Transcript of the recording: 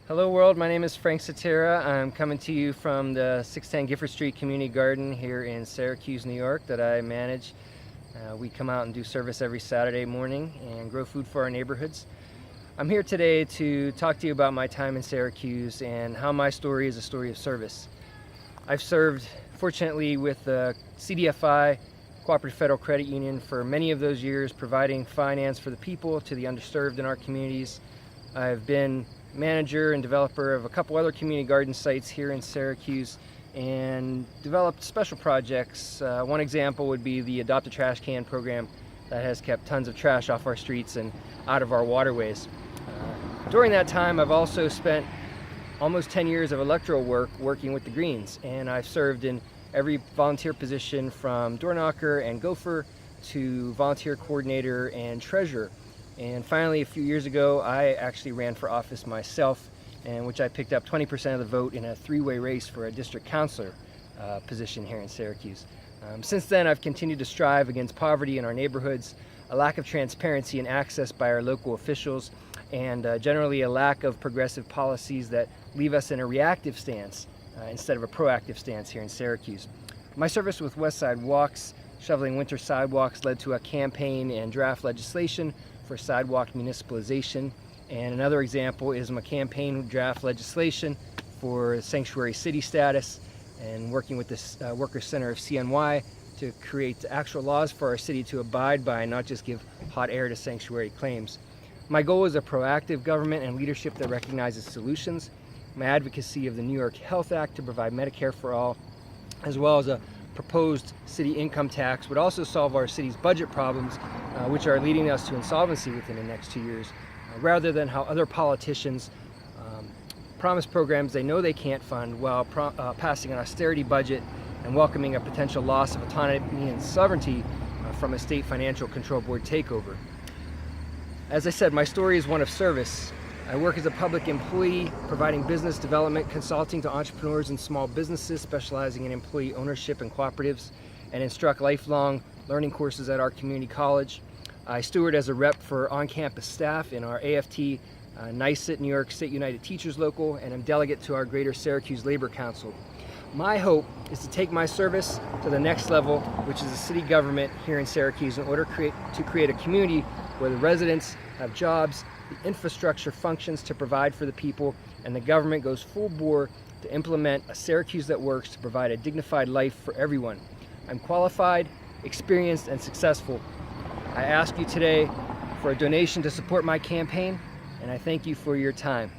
Hello world, my name is Frank Satira. I'm coming to you from the 610 Gifford Street Community Garden here in Syracuse, New York that I manage. We come out and do service every Saturday morning and grow food for our neighborhoods. I'm here today to talk to you about my time in Syracuse and how my story is a story of service. I've served, fortunately, with the CDFI, Cooperative Federal Credit Union, for many of those years, providing finance for the people, to the underserved in our communities. I've been manager and developer of a couple other community garden sites here in Syracuse and developed special projects. One example would be the Adopt a Trash Can program that has kept tons of trash off our streets and out of our waterways. During that time, I've also spent almost 10 years of electoral work working with the Greens, and I've served in every volunteer position from door knocker and gopher to volunteer coordinator and treasurer. And finally, a few years ago, I actually ran for office myself, in which I picked up 20% of the vote in a three-way race for a district councilor position here in Syracuse. Since then, I've continued to strive against poverty in our neighborhoods, a lack of transparency and access by our local officials, and generally a lack of progressive policies that leave us in a reactive stance instead of a proactive stance here in Syracuse. My service with Westside Walks, shoveling winter sidewalks, led to a campaign and draft legislation for sidewalk municipalization, and another example is my campaign draft legislation for sanctuary city status, and working with the Workers Center of CNY to create actual laws for our city to abide by and not just give hot air to sanctuary claims. My goal is a proactive government and leadership that recognizes solutions. My advocacy of the New York Health Act to provide Medicare for all, as well as a proposed city income tax, would also solve our city's budget problems, which are leading us to insolvency within the next 2 years, rather than how other politicians promise programs they know they can't fund while passing an austerity budget and welcoming a potential loss of autonomy and sovereignty from a state financial control board takeover. As I said, my story is one of service. I work as a public employee, providing business development consulting to entrepreneurs and small businesses, specializing in employee ownership and cooperatives, and instruct lifelong learning courses at our community college. I steward as a rep for on-campus staff in our AFT NYSIT, New York State United Teachers Local, and I'm delegate to our Greater Syracuse Labor Council. My hope is to take my service to the next level, which is the city government here in Syracuse, in order to create a community where the residents have jobs, the infrastructure functions to provide for the people, and the government goes full bore to implement a Syracuse that works to provide a dignified life for everyone. I'm qualified, experienced, and successful. I ask you today for a donation to support my campaign, and I thank you for your time.